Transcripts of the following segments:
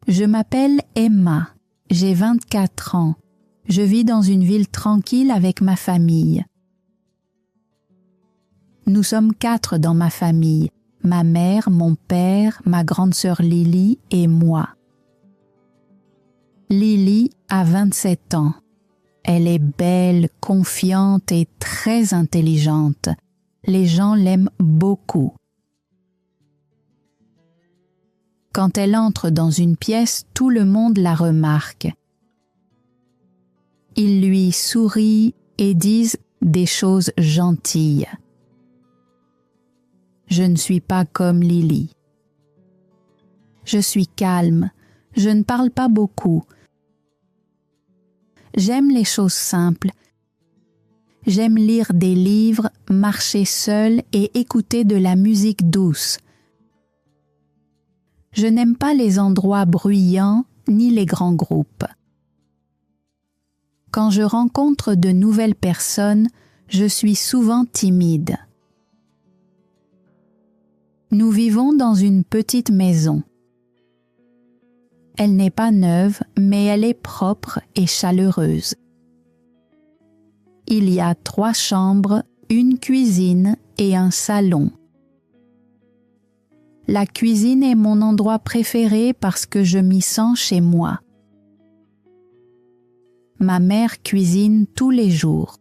Je m'appelle Emma, j'ai 24 ans. Je vis dans une ville tranquille avec ma famille. Nous sommes 4 dans ma famille, ma mère, mon père, ma grande sœur Lily et moi. Lily a 27 ans. Elle est belle, confiante et très intelligente. Les gens l'aiment beaucoup. Quand elle entre dans une pièce, tout le monde la remarque. Ils lui sourient et disent des choses gentilles. Je ne suis pas comme Lily. Je suis calme, je ne parle pas beaucoup. J'aime les choses simples. J'aime lire des livres, marcher seule et écouter de la musique douce. Je n'aime pas les endroits bruyants ni les grands groupes. Quand je rencontre de nouvelles personnes, je suis souvent timide. Nous vivons dans une petite maison. Elle n'est pas neuve, mais elle est propre et chaleureuse. Il y a 3 chambres, une cuisine et un salon. La cuisine est mon endroit préféré parce que je m'y sens chez moi. Ma mère cuisine tous les jours.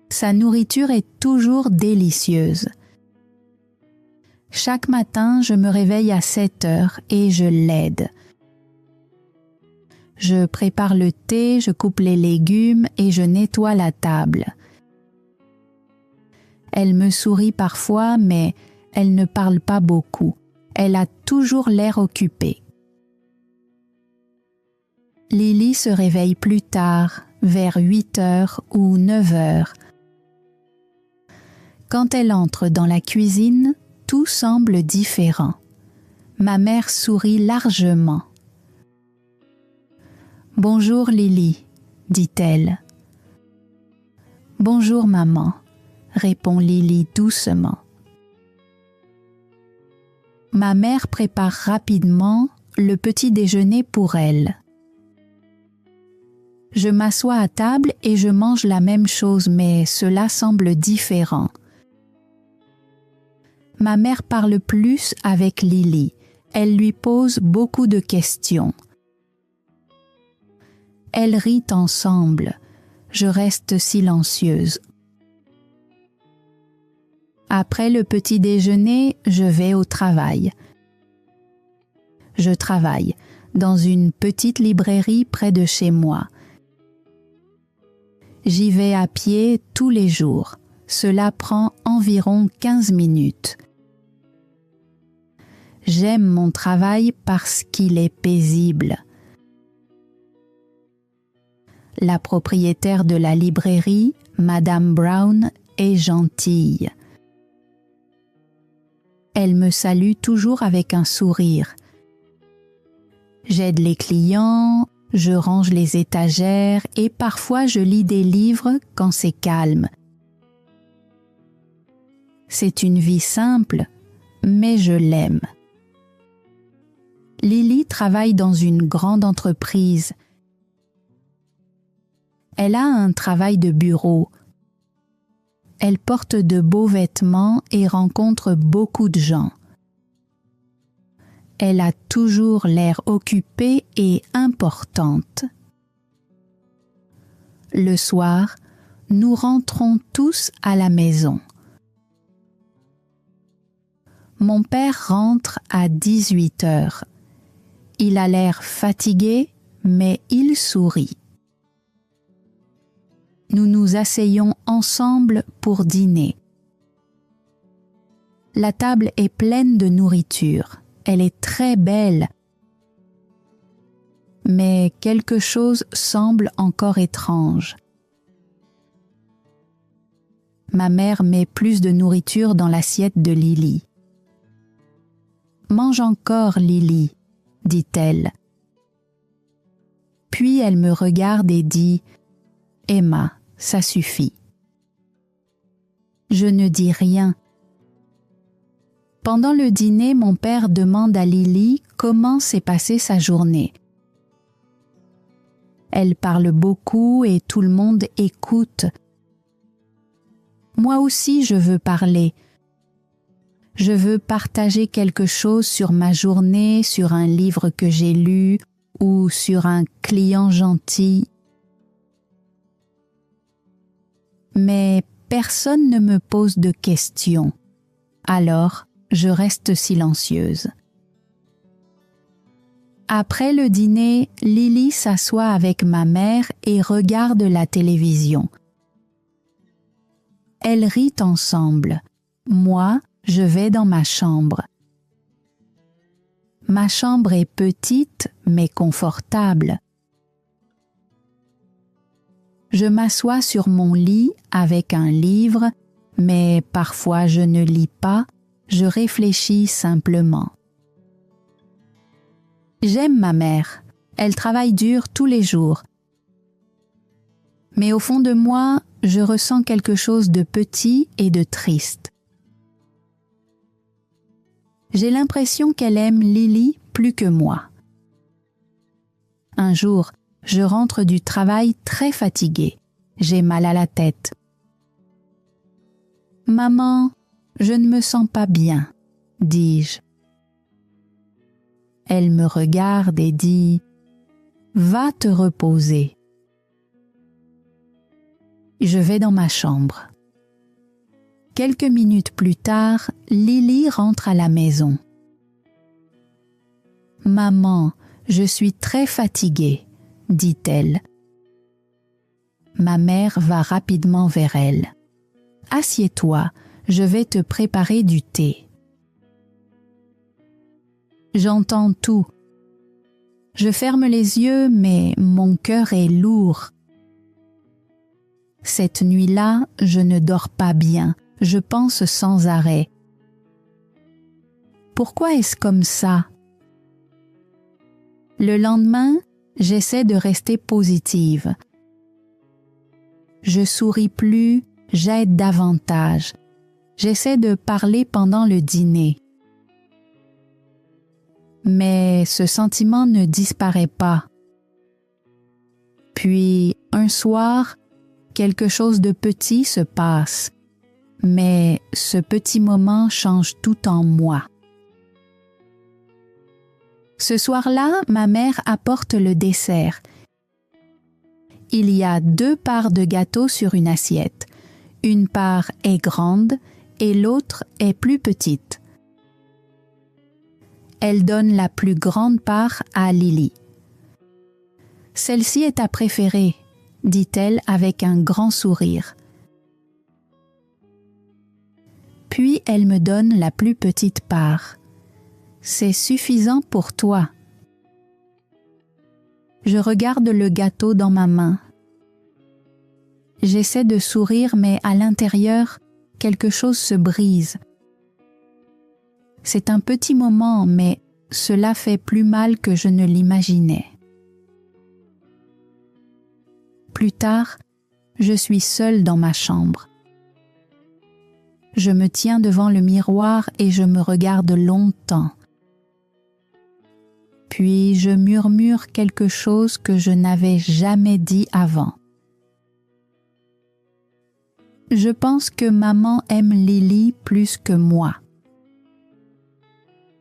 Sa nourriture est toujours délicieuse. Chaque matin, je me réveille à 7 heures et je l'aide. Je prépare le thé, je coupe les légumes et je nettoie la table. Elle me sourit parfois, mais elle ne parle pas beaucoup. Elle a toujours l'air occupée. Lily se réveille plus tard, vers 8 heures ou 9 heures. Quand elle entre dans la cuisine, tout semble différent. Ma mère sourit largement. « Bonjour Lily », dit-elle. « Bonjour maman », répond Lily doucement. Ma mère prépare rapidement le petit déjeuner pour elle. Je m'assois à table et je mange la même chose, mais cela semble différent. Ma mère parle plus avec Lily. Elle lui pose beaucoup de questions. Elles rient ensemble. Je reste silencieuse. Après le petit déjeuner, je vais au travail. Je travaille dans une petite librairie près de chez moi. J'y vais à pied tous les jours. Cela prend environ 15 minutes. J'aime mon travail parce qu'il est paisible. La propriétaire de la librairie, Madame Brown, est gentille. Elle me salue toujours avec un sourire. J'aide les clients, je range les étagères et parfois je lis des livres quand c'est calme. C'est une vie simple, mais je l'aime. Lily travaille dans une grande entreprise. Elle a un travail de bureau. Elle porte de beaux vêtements et rencontre beaucoup de gens. Elle a toujours l'air occupée et importante. Le soir, nous rentrons tous à la maison. Mon père rentre à 18 heures. Il a l'air fatigué, mais il sourit. Nous nous asseyons ensemble pour dîner. La table est pleine de nourriture. Elle est très belle. Mais quelque chose semble encore étrange. Ma mère met plus de nourriture dans l'assiette de Lily. « Mange encore, Lily », dit-elle. Puis elle me regarde et dit « Emma, ça suffit ». Je ne dis rien. Pendant le dîner, mon père demande à Lily comment s'est passée sa journée. Elle parle beaucoup et tout le monde écoute. Moi aussi, je veux parler. Je veux partager quelque chose sur ma journée, sur un livre que j'ai lu ou sur un client gentil. Mais personne ne me pose de questions. Alors, je reste silencieuse. Après le dîner, Lily s'assoit avec ma mère et regarde la télévision. Elles rient ensemble. Moi, je vais dans ma chambre. Ma chambre est petite mais confortable. Je m'assois sur mon lit avec un livre, mais parfois je ne lis pas, je réfléchis simplement. J'aime ma mère, elle travaille dur tous les jours. Mais au fond de moi, je ressens quelque chose de petit et de triste. J'ai l'impression qu'elle aime Lily plus que moi. Un jour, je rentre du travail très fatiguée. J'ai mal à la tête. « Maman, je ne me sens pas bien, » dis-je. Elle me regarde et dit « Va te reposer. » Je vais dans ma chambre. Quelques minutes plus tard, Lily rentre à la maison. « Maman, je suis très fatiguée, » dit-elle. Ma mère va rapidement vers elle. « Assieds-toi, je vais te préparer du thé. » J'entends tout. Je ferme les yeux, mais mon cœur est lourd. Cette nuit-là, je ne dors pas bien, je pense sans arrêt. Pourquoi est-ce comme ça? Le lendemain, j'essaie de rester positive. Je souris plus, j'aide davantage. J'essaie de parler pendant le dîner. Mais ce sentiment ne disparaît pas. Puis, un soir, quelque chose de petit se passe, mais ce petit moment change tout en moi. Ce soir-là, ma mère apporte le dessert. Il y a 2 parts de gâteau sur une assiette. Une part est grande et l'autre est plus petite. Elle donne la plus grande part à Lily. « Celle-ci est ta préférée, » dit-elle avec un grand sourire. Puis elle me donne la plus petite part. « C'est suffisant pour toi. » Je regarde le gâteau dans ma main. J'essaie de sourire, mais à l'intérieur, quelque chose se brise. C'est un petit moment, mais cela fait plus mal que je ne l'imaginais. Plus tard, je suis seule dans ma chambre. Je me tiens devant le miroir et je me regarde longtemps. Puis je murmure quelque chose que je n'avais jamais dit avant. Je pense que maman aime Lily plus que moi.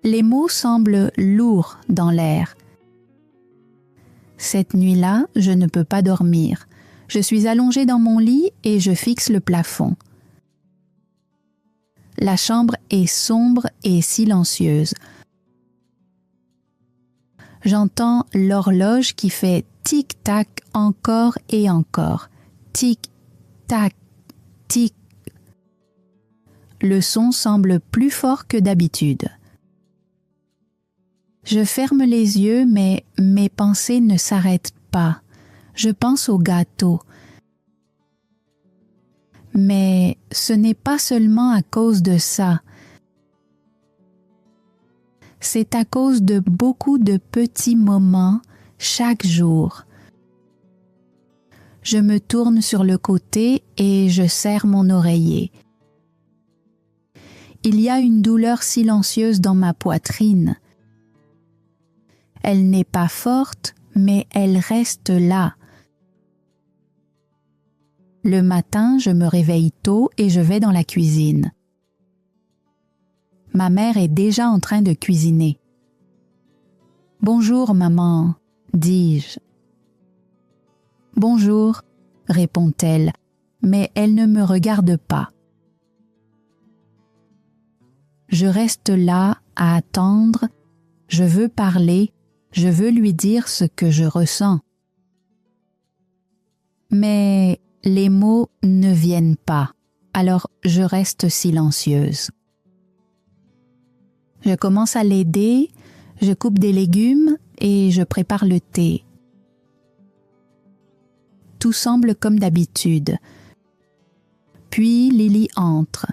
Les mots semblent lourds dans l'air. Cette nuit-là, je ne peux pas dormir. Je suis allongée dans mon lit et je fixe le plafond. La chambre est sombre et silencieuse. J'entends l'horloge qui fait tic-tac encore et encore. Tic-tac, tic. Le son semble plus fort que d'habitude. Je ferme les yeux, mais mes pensées ne s'arrêtent pas. Je pense au gâteau. Mais ce n'est pas seulement à cause de ça. C'est à cause de beaucoup de petits moments chaque jour. Je me tourne sur le côté et je serre mon oreiller. il y a une douleur silencieuse dans ma poitrine. Elle n'est pas forte, mais elle reste là. Le matin, je me réveille tôt et je vais dans la cuisine. Ma mère est déjà en train de cuisiner. « Bonjour, maman », dis-je. « Bonjour », répond-elle, mais elle ne me regarde pas. Je reste là à attendre, je veux parler, je veux lui dire ce que je ressens. Mais les mots ne viennent pas, alors je reste silencieuse. Je commence à l'aider, je coupe des légumes et je prépare le thé. Tout semble comme d'habitude. Puis Lily entre.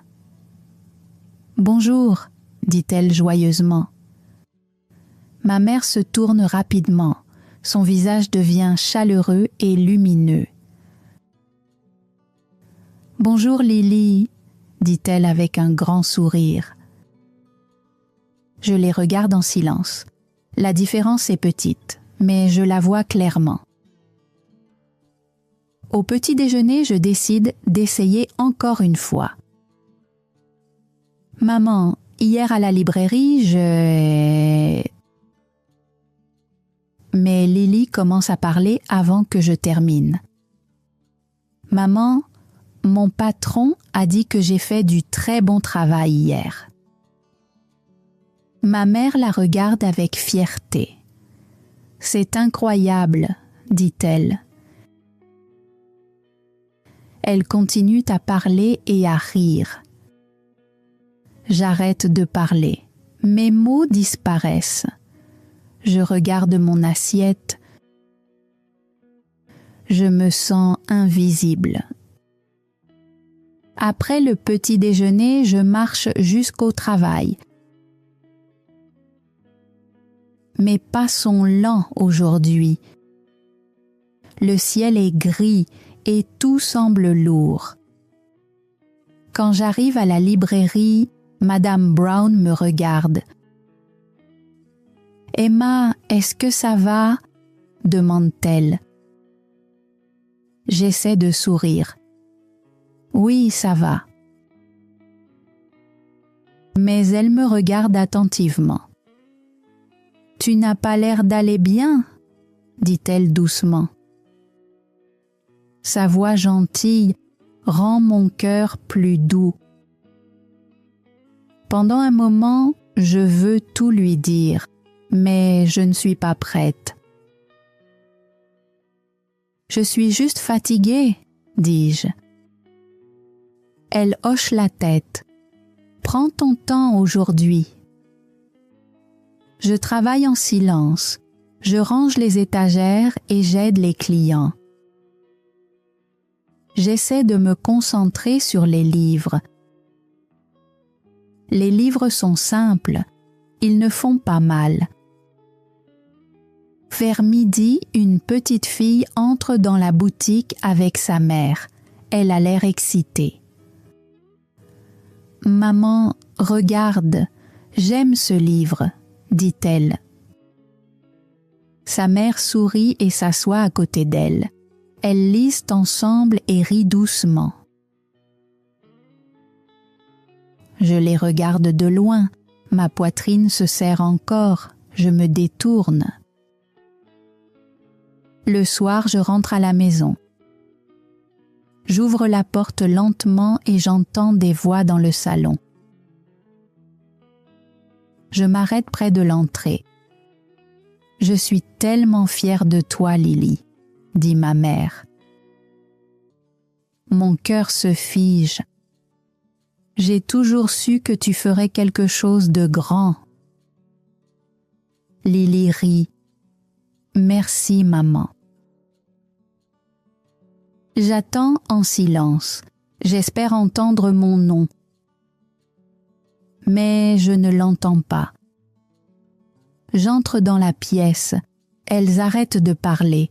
« Bonjour », dit-elle joyeusement. Ma mère se tourne rapidement. Son visage devient chaleureux et lumineux. « Bonjour Lily », dit-elle avec un grand sourire. Je les regarde en silence. La différence est petite, mais je la vois clairement. Au petit déjeuner, je décide d'essayer encore une fois. « Maman, hier à la librairie, Mais Lily commence à parler avant que je termine. « Maman, mon patron a dit que j'ai fait du très bon travail hier. » Ma mère la regarde avec fierté. « C'est incroyable, » dit-elle. Elle continue à parler et à rire. J'arrête de parler. Mes mots disparaissent. Je regarde mon assiette. Je me sens invisible. Après le petit déjeuner, je marche jusqu'au travail. Mes pas sont lents aujourd'hui. Le ciel est gris et tout semble lourd. Quand j'arrive à la librairie, Madame Brown me regarde. « Emma, est-ce que ça va ?» demande-t-elle. J'essaie de sourire. « Oui, ça va. » Mais elle me regarde attentivement. « Tu n'as pas l'air d'aller bien ?» dit-elle doucement. Sa voix gentille rend mon cœur plus doux. Pendant un moment, je veux tout lui dire, mais je ne suis pas prête. « Je suis juste fatiguée, » dis-je. Elle hoche la tête. « Prends ton temps aujourd'hui. » Je travaille en silence. Je range les étagères et j'aide les clients. J'essaie de me concentrer sur les livres. Les livres sont simples, ils ne font pas mal. Vers midi, une petite fille entre dans la boutique avec sa mère. Elle a l'air excitée. « Maman, regarde, j'aime ce livre, » dit-elle. Sa mère sourit et s'assoit à côté d'elle. Elles lisent ensemble et rient doucement. Je les regarde de loin, ma poitrine se serre encore, je me détourne. Le soir, je rentre à la maison. J'ouvre la porte lentement et j'entends des voix dans le salon. Je m'arrête près de l'entrée. « Je suis tellement fière de toi, Lily », dit ma mère. Mon cœur se fige. J'ai toujours su que tu ferais quelque chose de grand. Lily rit. Merci, maman. J'attends en silence. J'espère entendre mon nom. Mais je ne l'entends pas. J'entre dans la pièce. Elles arrêtent de parler.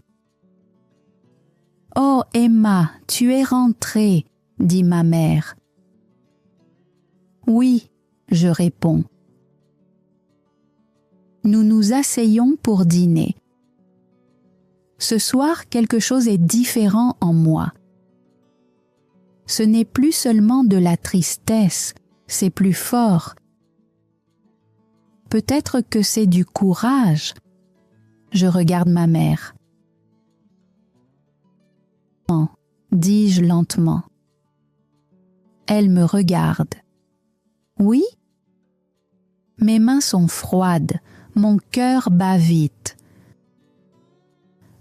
« Oh, Emma, tu es rentrée, » dit ma mère. « Oui, je réponds. Nous nous asseyons pour dîner. Ce soir, quelque chose est différent en moi. Ce n'est plus seulement de la tristesse, c'est plus fort. Peut-être que c'est du courage. Je regarde ma mère. Dis-je lentement. Elle me regarde. Oui? Mes mains sont froides, mon cœur bat vite.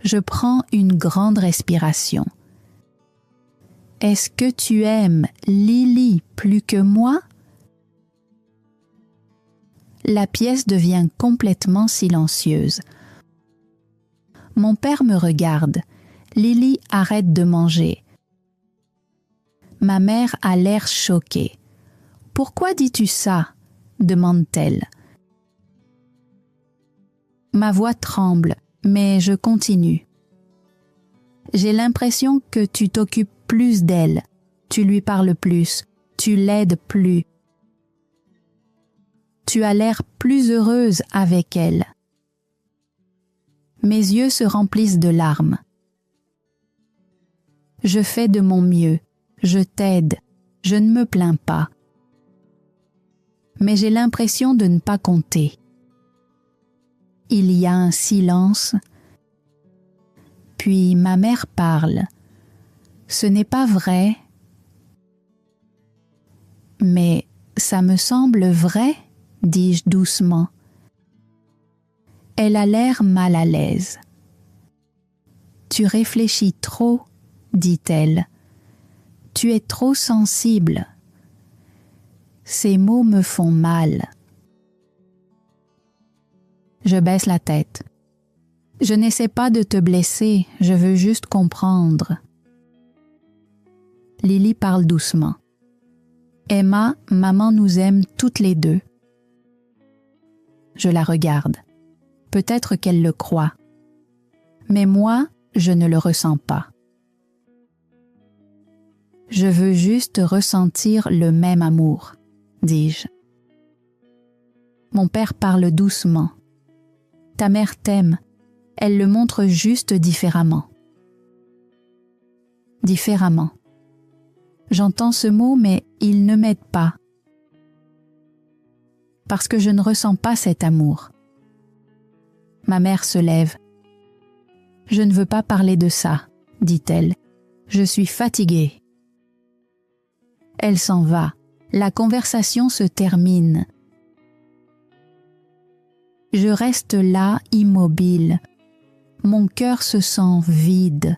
Je prends une grande respiration. Est-ce que tu aimes Lily plus que moi? La pièce devient complètement silencieuse. Mon père me regarde. Lily arrête de manger. Ma mère a l'air choquée. « Pourquoi dis-tu ça ?» demande-t-elle. Ma voix tremble, mais je continue. J'ai l'impression que tu t'occupes plus d'elle, tu lui parles plus, tu l'aides plus. Tu as l'air plus heureuse avec elle. Mes yeux se remplissent de larmes. Je fais de mon mieux, je t'aide, je ne me plains pas. Mais j'ai l'impression de ne pas compter. Il y a un silence, puis ma mère parle. Ce n'est pas vrai, mais ça me semble vrai, dis-je doucement. Elle a l'air mal à l'aise. Tu réfléchis trop, dit-elle. Tu es trop sensible. Ces mots me font mal. Je baisse la tête. Je n'essaie pas de te blesser, je veux juste comprendre. Lily parle doucement. Emma, maman nous aime toutes les deux. Je la regarde. Peut-être qu'elle le croit. Mais moi, je ne le ressens pas. Je veux juste ressentir le même amour, dis-je. Mon père parle doucement. Ta mère t'aime, elle le montre juste différemment. Différemment. J'entends ce mot, mais il ne m'aide pas. Parce que je ne ressens pas cet amour. Ma mère se lève. Je ne veux pas parler de ça, dit-elle. Je suis fatiguée. Elle s'en va. La conversation se termine. Je reste là, immobile. Mon cœur se sent vide.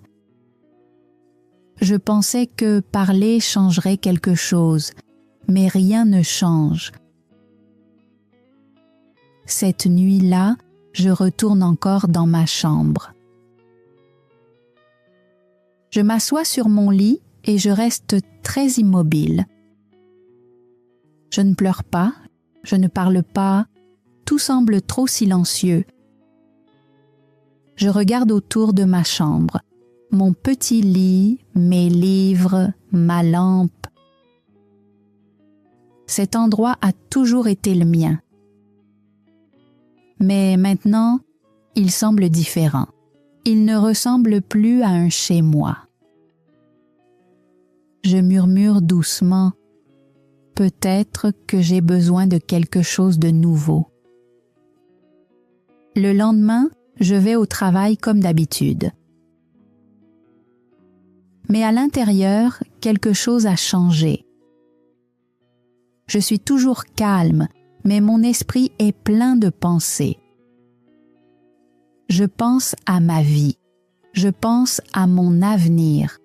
Je pensais que parler changerait quelque chose, mais rien ne change. Cette nuit-là, je retourne encore dans ma chambre. Je m'assois sur mon lit et je reste très immobile. Je ne pleure pas, je ne parle pas, tout semble trop silencieux. Je regarde autour de ma chambre, mon petit lit, mes livres, ma lampe. Cet endroit a toujours été le mien. Mais maintenant, il semble différent. Il ne ressemble plus à un chez-moi. Je murmure doucement, peut-être que j'ai besoin de quelque chose de nouveau. Le lendemain, je vais au travail comme d'habitude. Mais à l'intérieur, quelque chose a changé. Je suis toujours calme, mais mon esprit est plein de pensées. Je pense à ma vie. Je pense à mon avenir.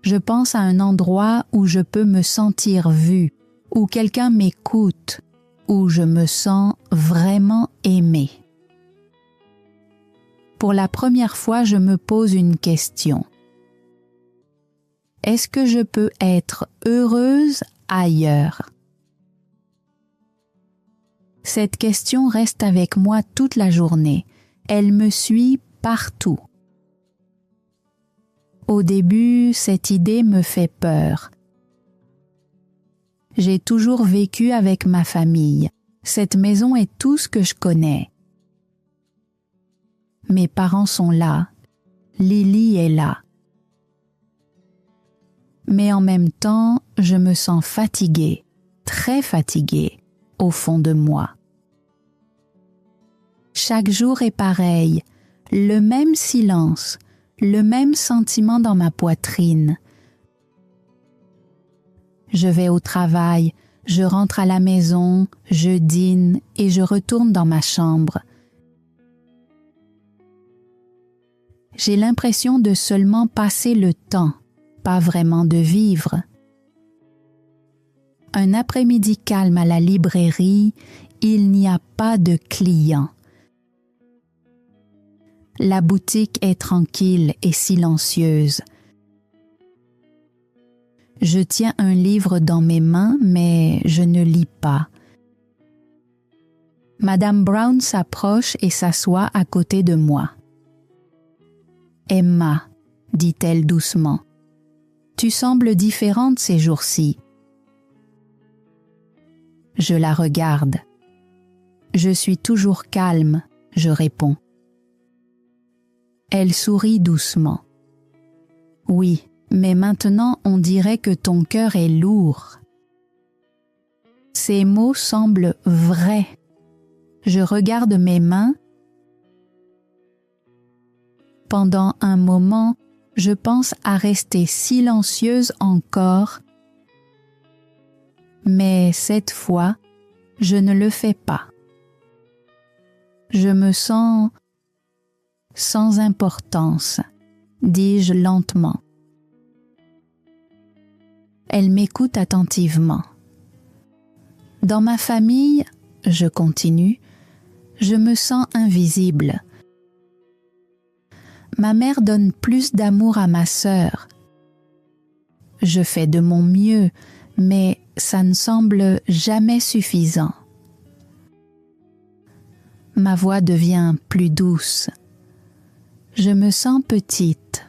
Je pense à un endroit où je peux me sentir vue, où quelqu'un m'écoute, où je me sens vraiment aimée. Pour la première fois, je me pose une question. Est-ce que je peux être heureuse ailleurs? Cette question reste avec moi toute la journée. Elle me suit partout. Au début, cette idée me fait peur. J'ai toujours vécu avec ma famille. Cette maison est tout ce que je connais. Mes parents sont là. Lily est là. Mais en même temps, je me sens fatiguée, très fatiguée, au fond de moi. Chaque jour est pareil, le même silence, le même sentiment dans ma poitrine. Je vais au travail, je rentre à la maison, je dîne et je retourne dans ma chambre. J'ai l'impression de seulement passer le temps, pas vraiment de vivre. Un après-midi calme à la librairie, il n'y a pas de clients. La boutique est tranquille et silencieuse. Je tiens un livre dans mes mains, mais je ne lis pas. Madame Brown s'approche et s'assoit à côté de moi. « Emma, dit-elle doucement, tu sembles différente ces jours-ci. » Je la regarde. Je suis toujours calme, je réponds. Elle sourit doucement. « Oui, mais maintenant on dirait que ton cœur est lourd. » Ces mots semblent vrais. Je regarde mes mains. Pendant un moment, je pense à rester silencieuse encore, mais cette fois, je ne le fais pas. Je me sens sans importance, dis-je lentement. Elle m'écoute attentivement. Dans ma famille, je continue, je me sens invisible. Ma mère donne plus d'amour à ma sœur. Je fais de mon mieux, mais ça ne semble jamais suffisant. Ma voix devient plus douce. Je me sens petite.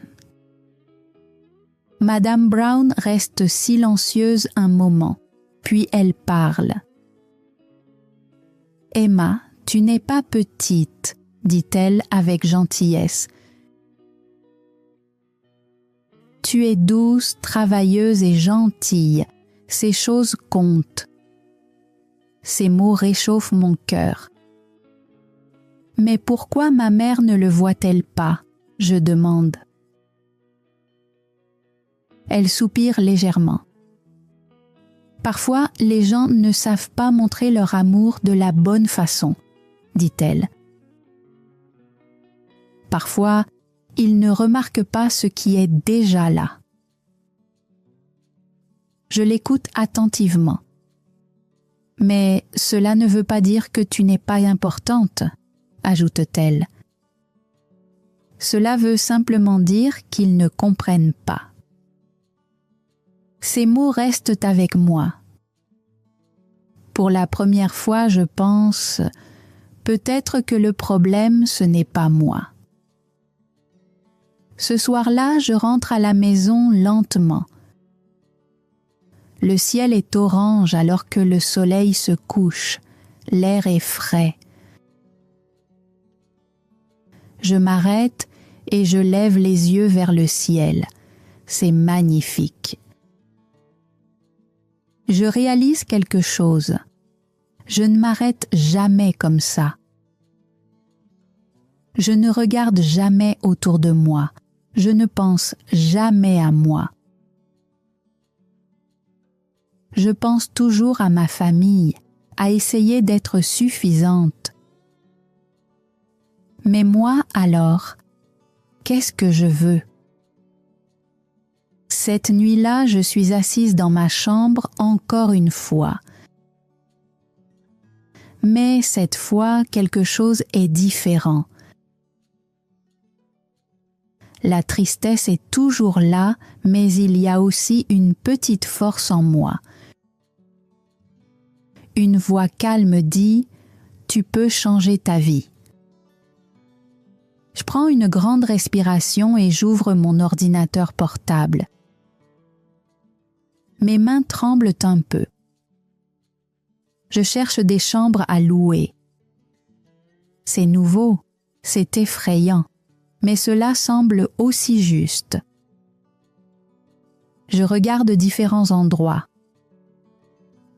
Madame Brown reste silencieuse un moment, puis elle parle. « Emma, tu n'es pas petite, » dit-elle avec gentillesse. « Tu es douce, travailleuse et gentille. Ces choses comptent. » Ces mots réchauffent mon cœur. « Mais pourquoi ma mère ne le voit-elle pas ?» je demande. Elle soupire légèrement. « Parfois, les gens ne savent pas montrer leur amour de la bonne façon, » dit-elle. « Parfois, ils ne remarquent pas ce qui est déjà là. » Je l'écoute attentivement. « Mais cela ne veut pas dire que tu n'es pas importante, » ajoute-t-elle. « Cela veut simplement dire qu'ils ne comprennent pas. » Ces mots restent avec moi. Pour la première fois, je pense, peut-être que le problème, ce n'est pas moi. Ce soir-là, je rentre à la maison lentement. Le ciel est orange alors que le soleil se couche. L'air est frais. Je m'arrête et je lève les yeux vers le ciel. C'est magnifique. Je réalise quelque chose. Je ne m'arrête jamais comme ça. Je ne regarde jamais autour de moi. Je ne pense jamais à moi. Je pense toujours à ma famille, à essayer d'être suffisante. Mais moi, alors, qu'est-ce que je veux? Cette nuit-là, je suis assise dans ma chambre encore une fois. Mais cette fois, quelque chose est différent. La tristesse est toujours là, mais il y a aussi une petite force en moi. Une voix calme dit « Tu peux changer ta vie ». Je prends une grande respiration et j'ouvre mon ordinateur portable. Mes mains tremblent un peu. Je cherche des chambres à louer. C'est nouveau, c'est effrayant, mais cela semble aussi juste. Je regarde différents endroits.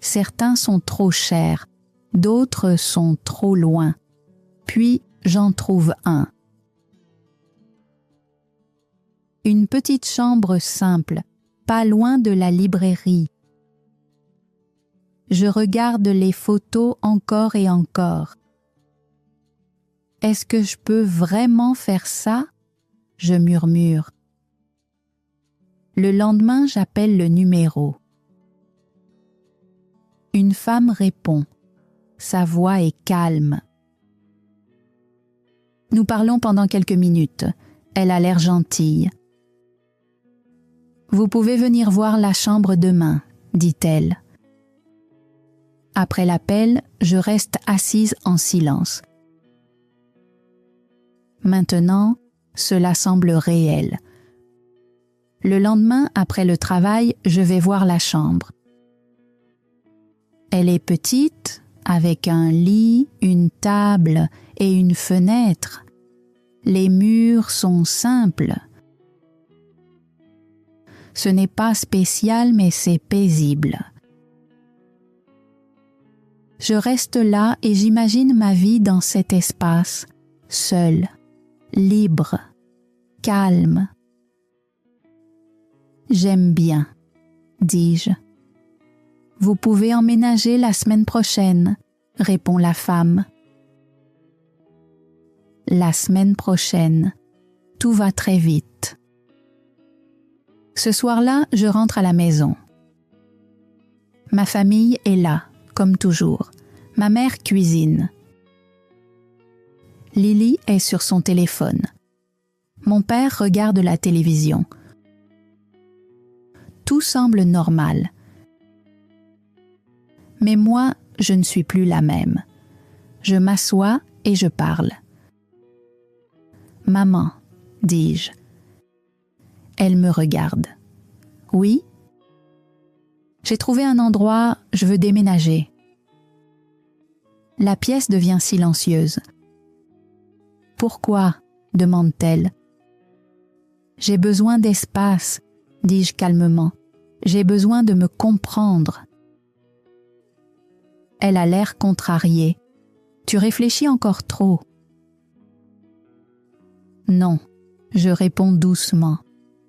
Certains sont trop chers, d'autres sont trop loin. Puis j'en trouve un. Une petite chambre simple, pas loin de la librairie. Je regarde les photos encore et encore. Est-ce que je peux vraiment faire ça? Je murmure. Le lendemain, j'appelle le numéro. Une femme répond. Sa voix est calme. Nous parlons pendant quelques minutes. Elle a l'air gentille. Vous pouvez venir voir la chambre demain, dit-elle. Après l'appel, je reste assise en silence. Maintenant, cela semble réel. Le lendemain, après le travail, je vais voir la chambre. Elle est petite, avec un lit, une table et une fenêtre. Les murs sont simples. Ce n'est pas spécial, mais c'est paisible. Je reste là et j'imagine ma vie dans cet espace, seule, libre, calme. J'aime bien, dis-je. Vous pouvez emménager la semaine prochaine, répond la femme. La semaine prochaine, tout va très vite. Ce soir-là, je rentre à la maison. Ma famille est là, comme toujours. Ma mère cuisine. Lily est sur son téléphone. Mon père regarde la télévision. Tout semble normal. Mais moi, je ne suis plus la même. Je m'assois et je parle. « Maman, dis-je. » Elle me regarde. « Oui ? » J'ai trouvé un endroit, je veux déménager. La pièce devient silencieuse. « Pourquoi ? » demande-t-elle. « J'ai besoin d'espace, » dis-je calmement. « J'ai besoin de me comprendre. » Elle a l'air contrariée. « Tu réfléchis encore trop. » « Non, » je réponds doucement.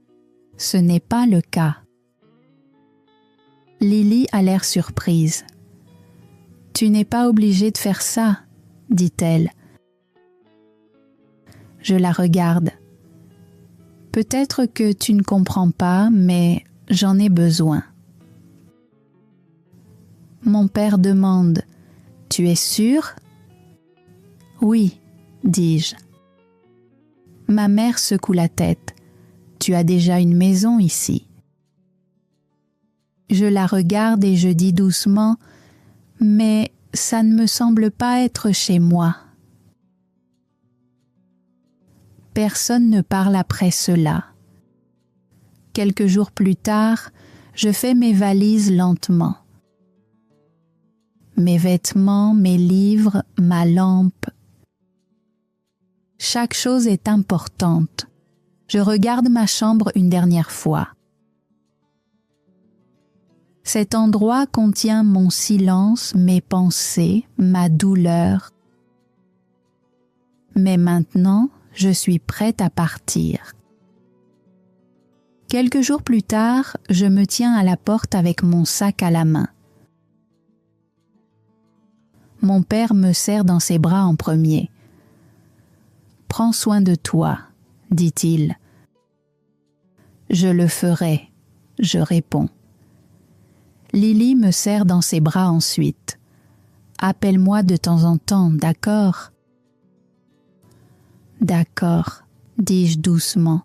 « Ce n'est pas le cas. » Lily a l'air surprise. « Tu n'es pas obligée de faire ça, » dit-elle. Je la regarde. « Peut-être que tu ne comprends pas, mais j'en ai besoin. » Mon père demande « Tu es sûre ?» « Oui, » dis-je. Ma mère secoue la tête. « Tu as déjà une maison ici. » Je la regarde et je dis doucement « Mais ça ne me semble pas être chez moi. » Personne ne parle après cela. Quelques jours plus tard, je fais mes valises lentement. Mes vêtements, mes livres, ma lampe. Chaque chose est importante. Je regarde ma chambre une dernière fois. Cet endroit contient mon silence, mes pensées, ma douleur. Mais maintenant, je suis prête à partir. Quelques jours plus tard, je me tiens à la porte avec mon sac à la main. Mon père me serre dans ses bras en premier. « Prends soin de toi, » dit-il. « Je le ferai, » je réponds. Lily me serre dans ses bras ensuite. « Appelle-moi de temps en temps, d'accord ? » « D'accord, » dis-je doucement.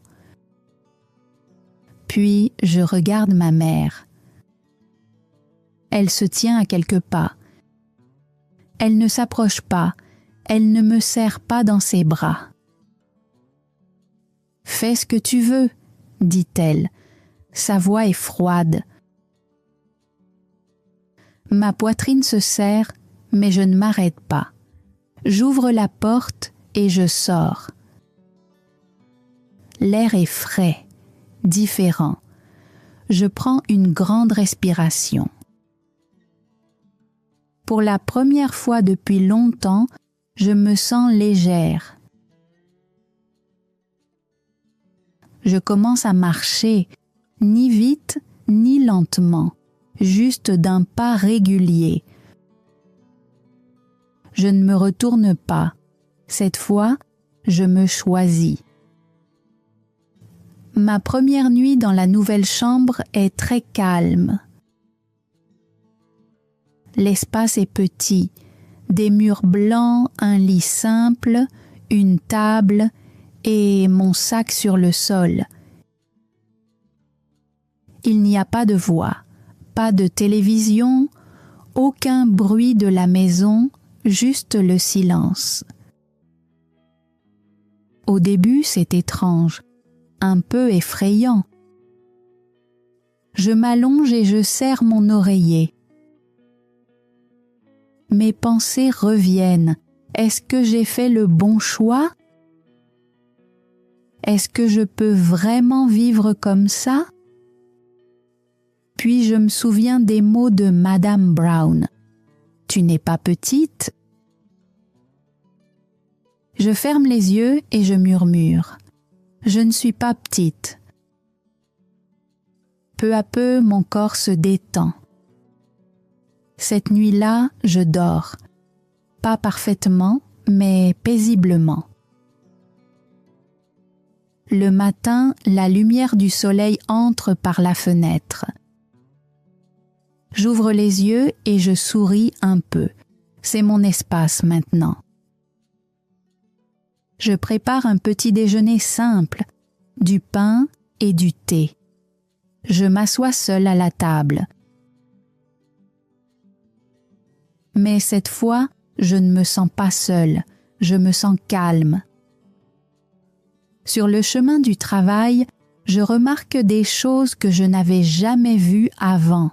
Puis je regarde ma mère. Elle se tient à quelques pas. Elle ne s'approche pas, elle ne me serre pas dans ses bras. « Fais ce que tu veux, » dit-elle. Sa voix est froide. Ma poitrine se serre, mais je ne m'arrête pas. J'ouvre la porte et je sors. L'air est frais, différent. Je prends une grande respiration. Pour la première fois depuis longtemps, je me sens légère. Je commence à marcher, ni vite ni lentement, juste d'un pas régulier. Je ne me retourne pas. Cette fois, je me choisis. Ma première nuit dans la nouvelle chambre est très calme. L'espace est petit, des murs blancs, un lit simple, une table et mon sac sur le sol. Il n'y a pas de voix, pas de télévision, aucun bruit de la maison, juste le silence. Au début, c'est étrange, un peu effrayant. Je m'allonge et je serre mon oreiller. Mes pensées reviennent. Est-ce que j'ai fait le bon choix? Est-ce que je peux vraiment vivre comme ça? Puis je me souviens des mots de Madame Brown. Tu n'es pas petite? Je ferme les yeux et je murmure. Je ne suis pas petite. Peu à peu, mon corps se détend. Cette nuit-là, je dors. Pas parfaitement, mais paisiblement. Le matin, la lumière du soleil entre par la fenêtre. J'ouvre les yeux et je souris un peu. C'est mon espace maintenant. Je prépare un petit déjeuner simple, du pain et du thé. Je m'assois seule à la table. Mais cette fois, je ne me sens pas seule, je me sens calme. Sur le chemin du travail, je remarque des choses que je n'avais jamais vues avant.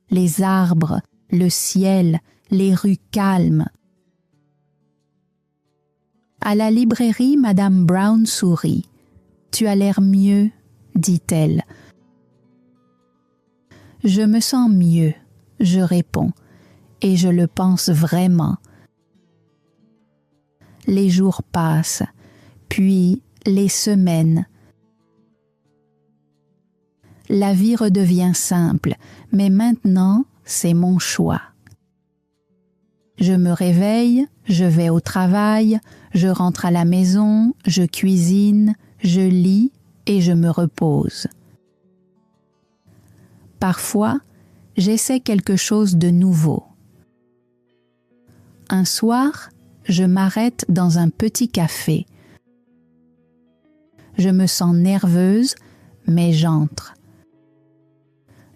Les arbres, le ciel, les rues calmes. À la librairie, Madame Brown sourit. « Tu as l'air mieux, » dit-elle. « Je me sens mieux. » Je réponds, et je le pense vraiment. Les jours passent, puis les semaines. La vie redevient simple, mais maintenant, c'est mon choix. Je me réveille, je vais au travail, je rentre à la maison, je cuisine, je lis et je me repose. Parfois, j'essaie quelque chose de nouveau. Un soir, je m'arrête dans un petit café. Je me sens nerveuse, mais j'entre.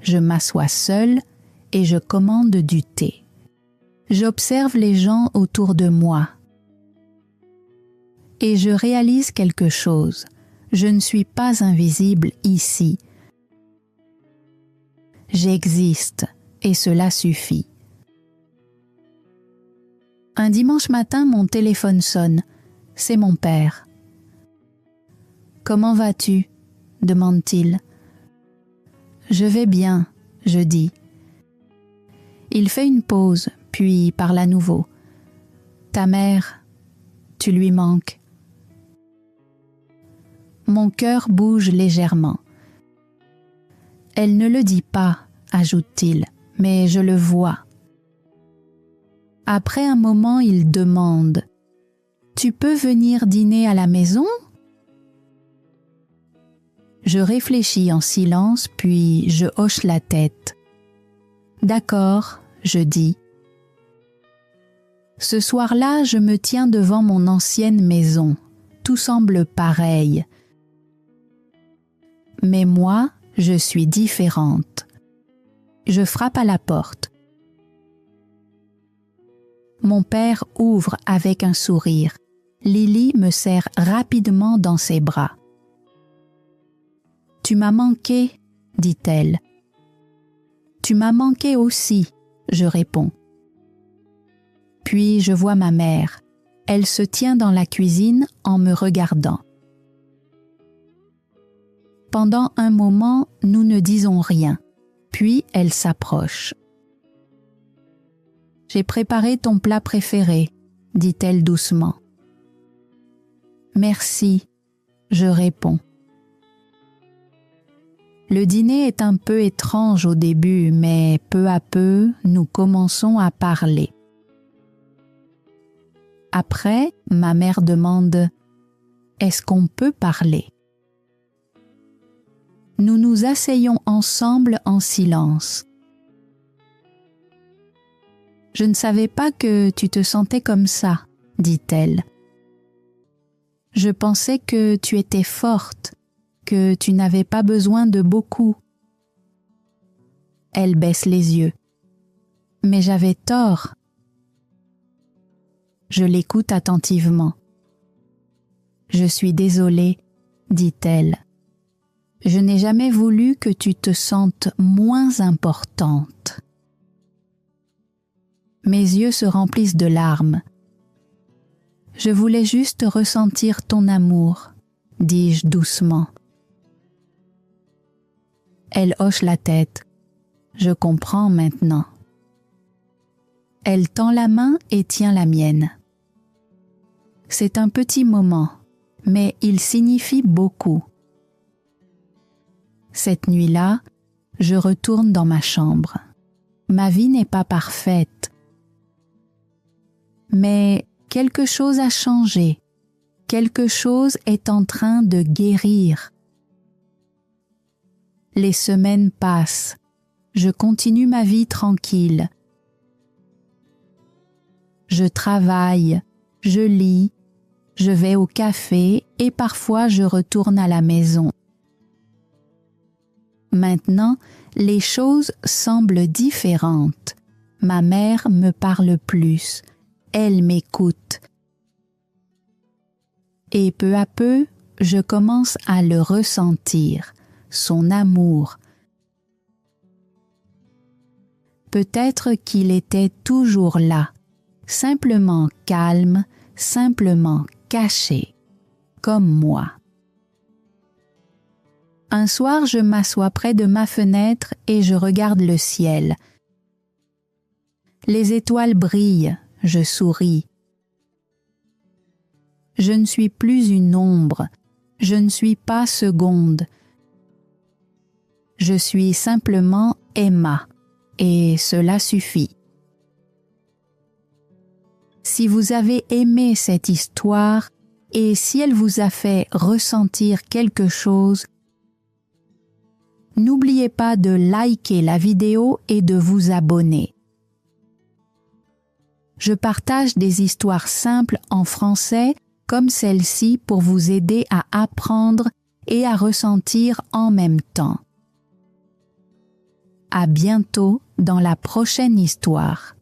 Je m'assois seule et je commande du thé. J'observe les gens autour de moi. Et je réalise quelque chose. Je ne suis pas invisible ici. J'existe et cela suffit. Un dimanche matin, mon téléphone sonne. C'est mon père. « Comment vas-tu » demande-t-il. « Je vais bien » je dis. Il fait une pause, puis parle à nouveau. « Ta mère, tu lui manques. » Mon cœur bouge légèrement. « Elle ne le dit pas » ajoute-t-il, « mais je le vois. » Après un moment, il demande « Tu peux venir dîner à la maison ?» Je réfléchis en silence, puis je hoche la tête. « D'accord » je dis. Ce soir-là, je me tiens devant mon ancienne maison. Tout semble pareil. Mais moi, je suis différente. Je frappe à la porte. Mon père ouvre avec un sourire. Lily me serre rapidement dans ses bras. « Tu m'as manqué, dit-elle. » Tu m'as manqué aussi, je réponds. Puis je vois ma mère. Elle se tient dans la cuisine en me regardant. Pendant un moment, nous ne disons rien. Puis elle s'approche. « J'ai préparé ton plat préféré, » dit-elle doucement. « Merci, » je réponds. Le dîner est un peu étrange au début, mais peu à peu, nous commençons à parler. Après, ma mère demande « Est-ce qu'on peut parler ?» Nous nous asseyons ensemble en silence. « Je ne savais pas que tu te sentais comme ça, » dit-elle. « Je pensais que tu étais forte, que tu n'avais pas besoin de beaucoup. » Elle baisse les yeux. « Mais j'avais tort. » Je l'écoute attentivement. « Je suis désolée, » dit-elle. « Je n'ai jamais voulu que tu te sentes moins importante. » Mes yeux se remplissent de larmes. « Je voulais juste ressentir ton amour, » dis-je doucement. Elle hoche la tête. Je comprends maintenant. Elle tend la main et tient la mienne. C'est un petit moment, mais il signifie beaucoup. Cette nuit-là, je retourne dans ma chambre. Ma vie n'est pas parfaite. Mais quelque chose a changé. Quelque chose est en train de guérir. Les semaines passent. Je continue ma vie tranquille. Je travaille, je lis, je vais au café et parfois je retourne à la maison. Maintenant, les choses semblent différentes. Ma mère me parle plus. Elle m'écoute. Et peu à peu, je commence à le ressentir, son amour. Peut-être qu'il était toujours là, simplement calme, simplement caché, comme moi. Un soir, je m'assois près de ma fenêtre et je regarde le ciel. Les étoiles brillent, je souris. Je ne suis plus une ombre, je ne suis pas seconde. Je suis simplement Emma, et cela suffit. Si vous avez aimé cette histoire et si elle vous a fait ressentir quelque chose, n'oubliez pas de liker la vidéo et de vous abonner. Je partage des histoires simples en français comme celle-ci pour vous aider à apprendre et à ressentir en même temps. À bientôt dans la prochaine histoire.